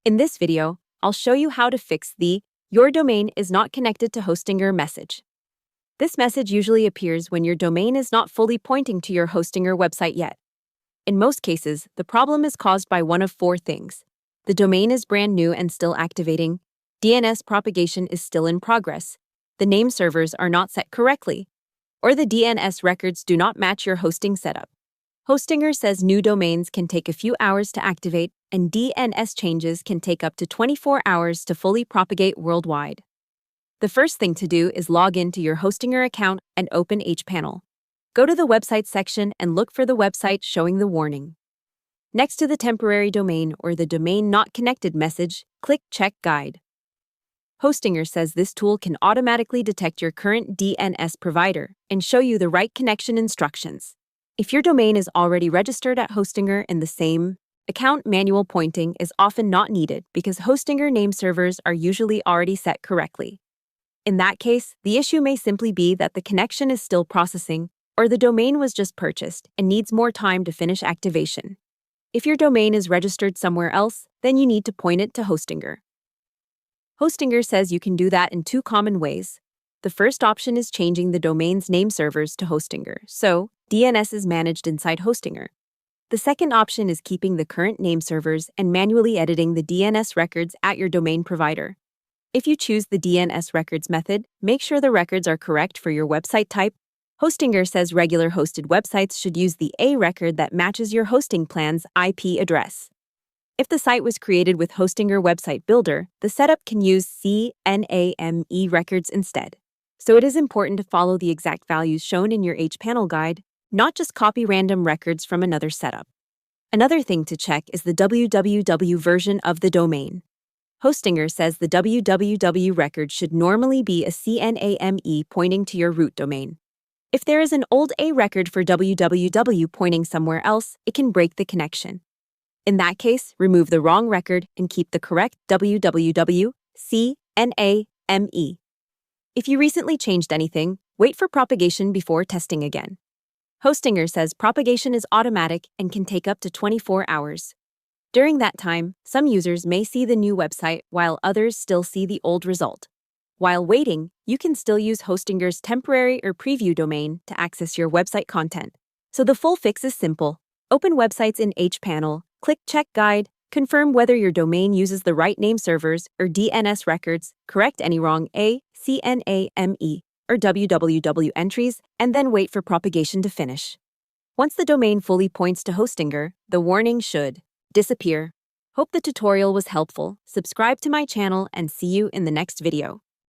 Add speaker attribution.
Speaker 1: In this video, I'll show you how to fix the "Your domain is not connected to Hostinger" message. This message usually appears when your domain is not fully pointing to your Hostinger website yet. In most cases, the problem is caused by one of four things. The domain is brand new and still activating, DNS propagation is still in progress, the name servers are not set correctly, or the DNS records do not match your hosting setup. Hostinger says new domains can take a few hours to activate, and DNS changes can take up to 24 hours to fully propagate worldwide. The first thing to do is log into your Hostinger account and open hPanel. Go to the website section and look for the website showing the warning. Next to the temporary domain or the domain not connected message, click Check Guide. Hostinger says this tool can automatically detect your current DNS provider and show you the right connection instructions. If your domain is already registered at Hostinger in the same account, manual pointing is often not needed because Hostinger name servers are usually already set correctly. In that case, the issue may simply be that the connection is still processing, or the domain was just purchased and needs more time to finish activation. If your domain is registered somewhere else, then you need to point it to Hostinger. Hostinger says you can do that in two common ways. The first option is changing the domain's name servers to Hostinger, so DNS is managed inside Hostinger. The second option is keeping the current name servers and manually editing the DNS records at your domain provider. If you choose the DNS records method, make sure the records are correct for your website type. Hostinger says regular hosted websites should use the A record that matches your hosting plan's IP address. If the site was created with Hostinger Website Builder, the setup can use CNAME records instead. So it is important to follow the exact values shown in your hPanel guide, not just copy random records from another setup. Another thing to check is the www version of the domain. Hostinger says the www record should normally be a CNAME pointing to your root domain. If there is an old A record for www pointing somewhere else, it can break the connection. In that case, remove the wrong record and keep the correct www CNAME. If you recently changed anything, wait for propagation before testing again. Hostinger says propagation is automatic and can take up to 24 hours. During that time, some users may see the new website while others still see the old result. While waiting, you can still use Hostinger's temporary or preview domain to access your website content. So the full fix is simple. Open websites in hPanel, click Check Guide, confirm whether your domain uses the right name servers or DNS records, correct any wrong A, CNAME, or www entries, and then wait for propagation to finish. Once the domain fully points to Hostinger, the warning should disappear. Hope the tutorial was helpful. Subscribe to my channel and see you in the next video.